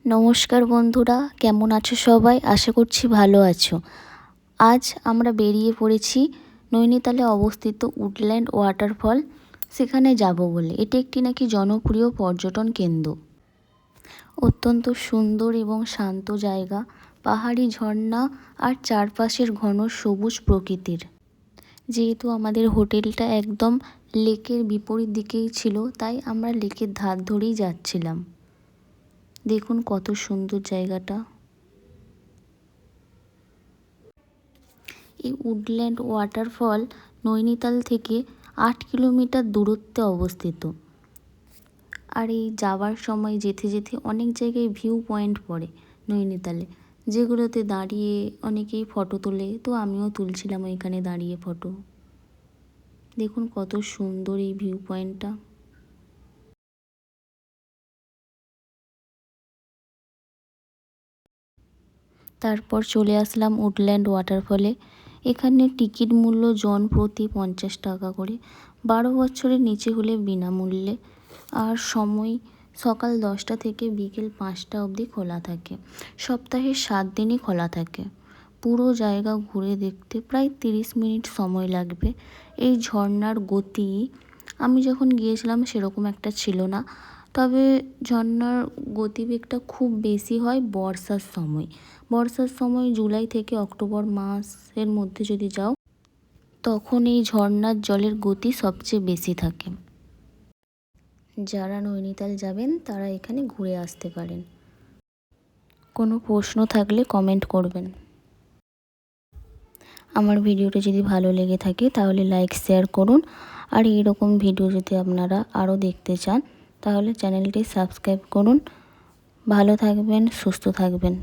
নমস্কার বন্ধুরা, কেমন আছো সবাই? আশা করছি ভালো আছো। আজ আমরা বেরিয়ে পড়েছি নৈনিতালে অবস্থিত উডল্যান্ড ওয়াটারফল, সেখানে যাব বলে। এটি একটি নাকি জনপ্রিয় পর্যটন কেন্দ্র। অত্যন্ত সুন্দর এবং শান্ত জায়গা, পাহাড়ি ঝর্ণা আর চারপাশের ঘন সবুজ প্রকৃতির। যেহেতু আমাদের হোটেলটা একদম লেকের বিপরীত দিকেই ছিল, তাই আমরা লেকের ধার ধরেই যাচ্ছিলাম। দেখুন কত সুন্দর জায়গাটা। এই উডল্যান্ড ওয়াটারফল নৈনিতাল থেকে 8 কিলোমিটার দূরত্বে অবস্থিত। আর এই যাওয়ার সময় যেতে যেতে অনেক জায়গায় ভিউ পয়েন্ট পড়ে নৈনিতালে, যেগুলোতে দাঁড়িয়ে অনেকেই ফটো তোলে। তো আমিও তুলছিলাম ওইখানে দাঁড়িয়ে ফটো। দেখুন কত সুন্দর এই ভিউ পয়েন্টটা। তারপর চলে আসলাম উডল্যান্ড ওয়াটারফলে। এখানে টিকিট মূল্য জন প্রতি 50 টাকা করে। 12 বছরের নিচে হলে বিনামূল্যে। আর সময় সকাল 10টা থেকে বিকেল 5টা অবধি খোলা থাকে। সপ্তাহে 7 দিনই খোলা থাকে। পুরো জায়গা ঘুরে দেখতে প্রায় 30 মিনিট সময় লাগবে। এই ঝর্ণার গতি আমি যখন গিয়েছিলাম সেরকম একটা ছিল না, তবে ঝর্ণার গতিবেগটা খুব বেশি হয় বর্ষার সময় জুলাই থেকে অক্টোবর মাসের মধ্যে যদি যাও, তখন এই ঝর্ণার জলের গতি সবচেয়ে বেশি থাকে। যারা নৈনিতাল যাবেন তারা এখানে ঘুরে আসতে পারেন। কোনো প্রশ্ন থাকলে কমেন্ট করবেন। আমার ভিডিওটা যদি ভালো লেগে থাকে তাহলে লাইক শেয়ার করুন। আর এইরকম ভিডিও যদি আপনারা আরও দেখতে চান তাহলে চ্যানেলটি সাবস্ক্রাইব করুন। ভালো থাকবেন, সুস্থ থাকবেন।